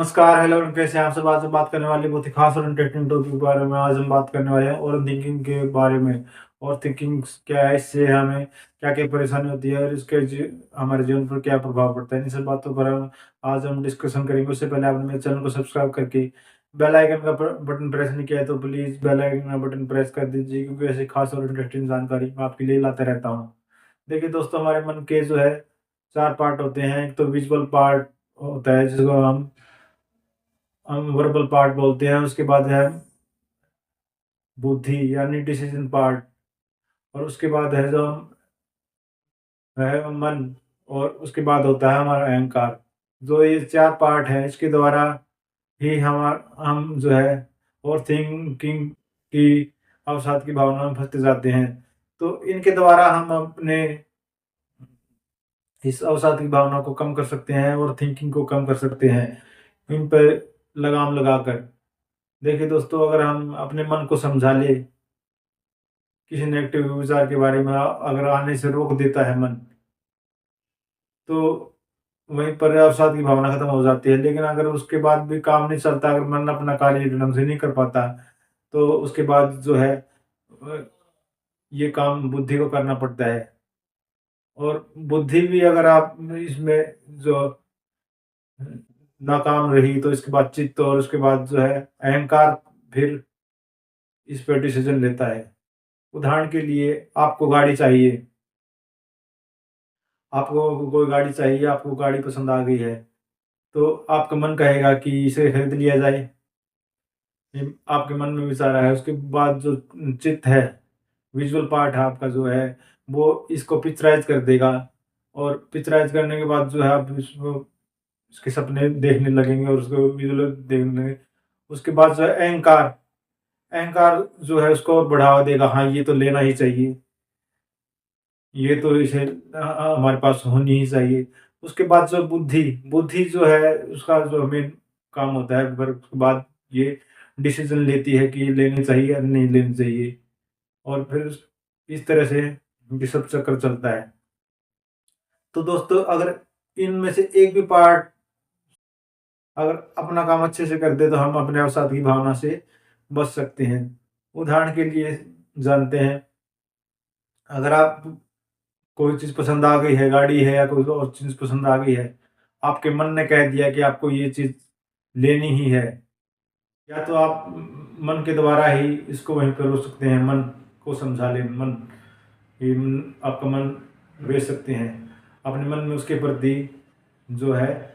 नमस्कार, हेलो, कैसे हैं आप सब। आज हम बात करने वाले बहुत ही खास और इंटरेस्टिंग टॉपिक के बारे में। आज हम बात करने वाले हैं ओवर थिंकिंग के बारे में। ओवर थिंकिंग क्या है, इससे हमें क्या क्या परेशानी होती है और इसके हमारे जीवन पर क्या प्रभाव पड़ता है, इन सब बातों पर आज हम डिस्कशन करेंगे। उससे पहले आपने मेरे चैनल को सब्सक्राइब करके बेल आइकन का बटन प्रेस नहीं किया है तो प्लीज़ बेल आइकन का बटन प्रेस कर दीजिए, क्योंकि ऐसी खास और इंटरेस्टिंग जानकारी मैं आपके लिए लाते रहता हूँ। देखिए दोस्तों, हमारे मन के जो है 4 पार्ट होते हैं। एक तो विजुअल पार्ट होता है, जिसको हम वर्बल पार्ट बोलते हैं। उसके बाद है बुद्धि यानी डिसीजन पार्ट, और उसके बाद है जो है मन, और उसके बाद होता है हमारा अहंकार। जो ये 4 पार्ट है, इसके द्वारा ही हम जो है ओवर थिंकिंग की अवसाद की भावना में फंसते जाते हैं। तो इनके द्वारा हम अपने इस अवसाद की भावना को कम कर सकते हैं और थिंकिंग को कम कर सकते हैं, इन पर लगाम लगाकर। देखिए दोस्तों, अगर हम अपने मन को समझा ले, किसी नेगेटिव विचार के बारे में अगर आने से रोक देता है मन, तो वहीं पर अवसाद की भावना खत्म हो जाती है। लेकिन अगर उसके बाद भी काम नहीं चलता, अगर मन अपना कार्य ढंग से नहीं कर पाता, तो उसके बाद जो है ये काम बुद्धि को करना पड़ता है। और बुद्धि भी अगर आप इसमें जो नाकाम रही, तो इसके बाद चित्त और उसके बाद जो है अहंकार फिर इस पर डिसीजन लेता है। उदाहरण के लिए, आपको गाड़ी चाहिए, आपको कोई गाड़ी चाहिए, आपको गाड़ी पसंद आ गई है, तो आपका मन कहेगा कि इसे खरीद लिया जाए। ये आपके मन में विचार आया, उसके बाद जो चित्त है, विजुअल पार्ट है आपका जो है, वो इसको पिक्चराइज कर देगा। और पिक्चराइज करने के बाद जो है आप इसको उसके सपने देखने लगेंगे और उसको विजुअल देखने लगेंगे। उसके बाद जो है अहंकार, अहंकार जो है उसको और बढ़ावा देगा। हाँ, ये तो लेना ही चाहिए, ये तो इसे हमारे पास होनी ही चाहिए। उसके बाद जो बुद्धि, बुद्धि जो है उसका जो मेन काम होता है, फिर उसके बाद ये डिसीजन लेती है कि ये लेनी चाहिए या नहीं लेनी चाहिए। और फिर इस तरह से ये सब चक्कर चलता है। तो दोस्तों, अगर इनमें से एक भी पार्ट अगर अपना काम अच्छे से कर दे, तो हम अपने अवसाद की भावना से बच सकते हैं। उदाहरण के लिए जानते हैं, अगर आप कोई चीज़ पसंद आ गई है, गाड़ी है या कोई और चीज़ पसंद आ गई है, आपके मन ने कह दिया कि आपको ये चीज़ लेनी ही है, या तो आप मन के द्वारा ही इसको वहीं पर रोक सकते हैं। मन को समझा लें, आपका मन भेज सकते हैं अपने मन में, उसके प्रति जो है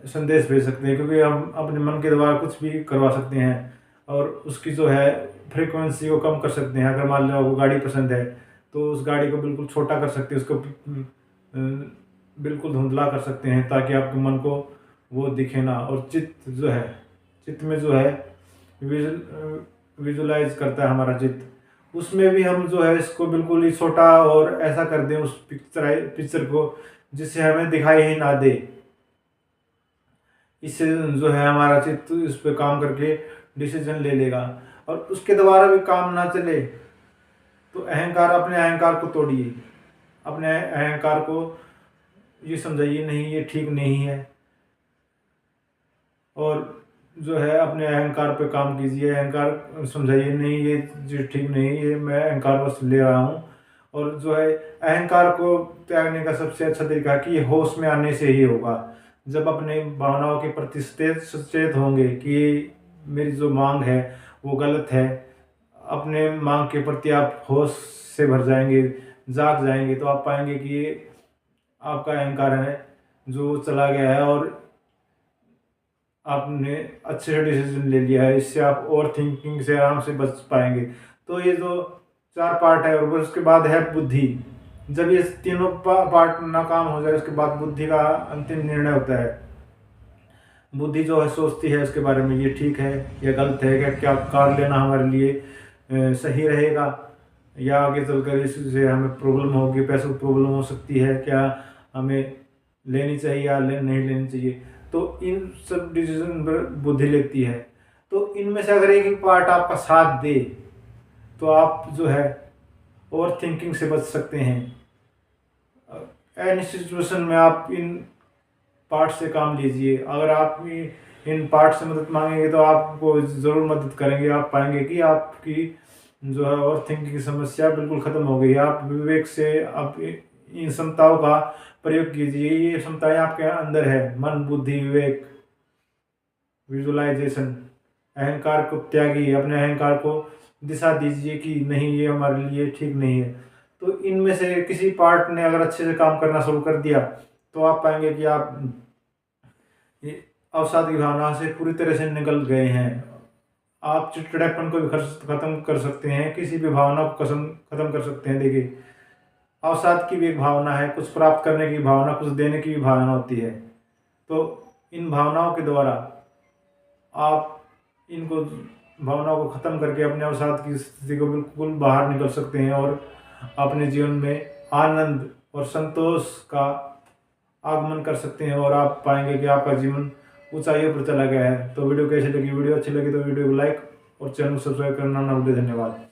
संदेश भेज सकते हैं, क्योंकि हम अपने मन के द्वारा कुछ भी करवा सकते हैं और उसकी जो है फ्रीक्वेंसी को कम कर सकते हैं। अगर मान लो आपको गाड़ी पसंद है, तो उस गाड़ी को बिल्कुल छोटा कर सकते हैं, उसको बिल्कुल धुंधला कर सकते हैं, ताकि आपके मन को वो दिखे ना। और चित्त जो है, चित्त में जो है विजुलाइज करता है हमारा चित्त, उसमें भी हम जो है इसको बिल्कुल ही छोटा और ऐसा कर दें उस पिक्चर को, जिससे हमें दिखाई ही ना दे। इससे जो है हमारा चित्त इस पे काम करके डिसीजन ले लेगा। और उसके द्वारा भी काम ना चले, तो अपने अहंकार को तोड़िए। अपने अहंकार को ये समझाइए, नहीं ये ठीक नहीं है, और जो है अपने अहंकार पे काम कीजिए। अहंकार समझाइए, नहीं ये चीज़ ठीक नहीं, ये मैं अहंकार बस ले रहा हूँ। और जो है अहंकार को त्यागने का सबसे अच्छा तरीका है कि ये होश में आने से ही होगा। जब अपने भावनाओं के प्रति सचेत होंगे कि मेरी जो मांग है वो गलत है, अपने मांग के प्रति आप होश से भर जाएंगे, जाग जाएंगे, तो आप पाएंगे कि ये आपका अहंकार है जो चला गया है और आपने अच्छे से डिसीजन ले लिया है। इससे आप ओवर थिंकिंग से आराम से बच पाएंगे। तो ये जो 4 पार्ट है, और उसके बाद है बुद्धि। जब ये तीनों पार्ट नाकाम हो जाए, उसके बाद बुद्धि का अंतिम निर्णय होता है। बुद्धि जो है सोचती है उसके बारे में, ये ठीक है या गलत है, क्या कार लेना हमारे लिए सही रहेगा, या आगे चलकर इससे हमें प्रॉब्लम होगी, पैसों की प्रॉब्लम हो सकती है, क्या हमें लेनी चाहिए या नहीं लेनी चाहिए। तो इन सब डिसीजन पर बुद्धि लेती है। तो इनमें से अगर एक एक पार्ट आपका साथ दे, तो आप जो है ओवर थिंकिंग से बच सकते हैं। एनी सिचुएशन में आप इन पार्ट से काम लीजिए। अगर आप इन पार्ट से मदद मांगेंगे तो आपको ज़रूर मदद करेंगे। आप पाएंगे कि आपकी जो है ओवर थिंकिंग की समस्या बिल्कुल ख़त्म हो गई। आप विवेक से आप इन क्षमताओं का प्रयोग कीजिए। ये क्षमताएं आपके अंदर है, मन, बुद्धि, विवेक, विजुअलाइजेशन। अहंकार को त्यागिए, अपने अहंकार को दिशा दीजिए कि नहीं, ये हमारे लिए ठीक नहीं है। तो इनमें से किसी पार्ट ने अगर अच्छे से काम करना शुरू कर दिया तो आप पाएंगे कि आप ये अवसाद की भावना से पूरी तरह से निकल गए हैं। आप चिड़चिड़ापन को भी खत्म कर सकते हैं, किसी भी भावना को खत्म कर सकते हैं। देखिए, अवसाद की भी एक भावना है, कुछ प्राप्त करने की भावना, कुछ देने की भी भावना होती है। तो इन भावनाओं के द्वारा आप इनको भावनाओं को ख़त्म करके अपने अवसाद की स्थिति को बिल्कुल बाहर निकल सकते हैं और अपने जीवन में आनंद और संतोष का आगमन कर सकते हैं। और आप पाएंगे कि आपका जीवन ऊंचाइयों पर चला गया है। तो वीडियो कैसी लगी? वीडियो अच्छी लगी तो वीडियो को लाइक और चैनल को सब्सक्राइब करना ना भूलें। धन्यवाद।